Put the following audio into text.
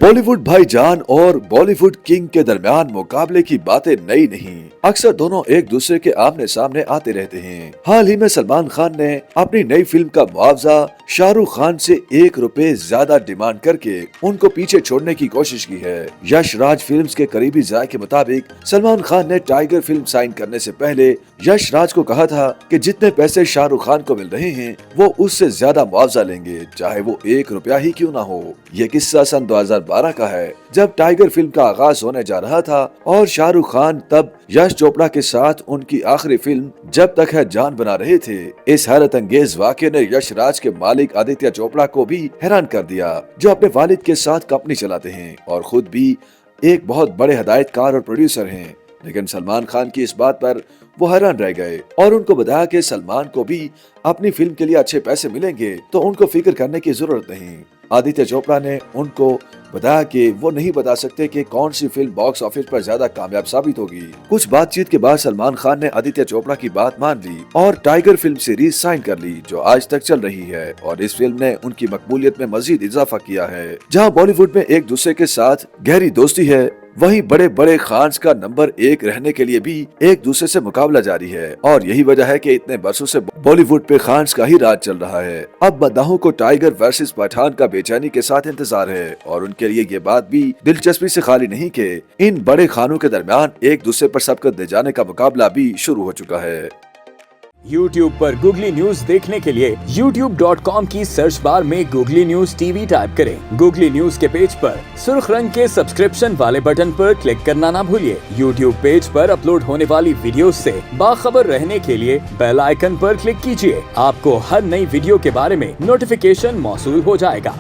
बॉलीवुड भाईजान और बॉलीवुड किंग के दरमियान मुकाबले की बातें नई नहीं। अक्सर दोनों एक दूसरे के आमने सामने आते रहते हैं। हाल ही में सलमान खान ने अपनी नई फिल्म का मुआवजा शाहरुख खान से ₹1 ज्यादा डिमांड करके उनको पीछे छोड़ने की कोशिश की है। यश राज फिल्म्स के करीबी ज़राए के मुताबिक सलमान खान ने टाइगर फिल्म साइन करने से पहले यश राज को कहा था कि जितने पैसे शाहरुख खान को मिल रहे हैं वो उससे ज्यादा मुआवजा लेंगे, चाहे वो ₹1 ही क्यों ना हो। ये किस्सा सन 2012 का है, जब टाइगर फिल्म का आगाज होने जा रहा था और शाहरुख खान तब यश चोपड़ा के साथ उनकी आखिरी फिल्म जब तक है जान बना रहे थे। इस हैरत अंगेज वाक़ये ने यश राज के मालिक आदित्य चोपड़ा को भी हैरान कर दिया, जो अपने वालिद के साथ कंपनी चलाते हैं और खुद भी एक बहुत बड़े हिदायतकार और प्रोड्यूसर हैं। लेकिन सलमान खान की इस बात पर वो हैरान रह गए और उनको बताया कि सलमान को भी अपनी फिल्म के लिए अच्छे पैसे मिलेंगे, तो उनको फिक्र करने की जरूरत नहीं। आदित्य चोपड़ा ने उनको बताया कि वो नहीं बता सकते कि कौन सी फिल्म बॉक्स ऑफिस पर ज्यादा कामयाब साबित होगी। कुछ बातचीत के बाद सलमान खान ने आदित्य चोपड़ा की बात मान ली और टाइगर फिल्म सीरीज साइन कर ली, जो आज तक चल रही है। और इस फिल्म ने उनकी मकबूलियत में मजीद इजाफा किया है। जहां बॉलीवुड में एक दूसरे के साथ गहरी दोस्ती है, वहीं बड़े बड़े खान्स का नंबर 1 रहने के लिए भी एक दूसरे से मुकाबला जारी है। और यही वजह है कि इतने बरसों से बॉलीवुड पे खान्स का ही राज चल रहा है। अब मद्दाहों को टाइगर वर्सेस पठान का बेचैनी के साथ इंतजार है और उनके लिए ये बात भी दिलचस्पी से खाली नहीं कि इन बड़े खानों के दरमियान एक दूसरे पर सबकत दे जाने का मुकाबला भी शुरू हो चुका है। YouTube पर गूगली न्यूज देखने के लिए youtube.com की सर्च बार में गूगली न्यूज टीवी टाइप करें। गूगली न्यूज के पेज पर सुर्ख रंग के सब्सक्रिप्शन वाले बटन पर क्लिक करना ना भूलिए। YouTube पेज पर अपलोड होने वाली वीडियोस से बाखबर रहने के लिए बेल आइकन पर क्लिक कीजिए। आपको हर नई वीडियो के बारे में नोटिफिकेशन मौसूल हो जाएगा।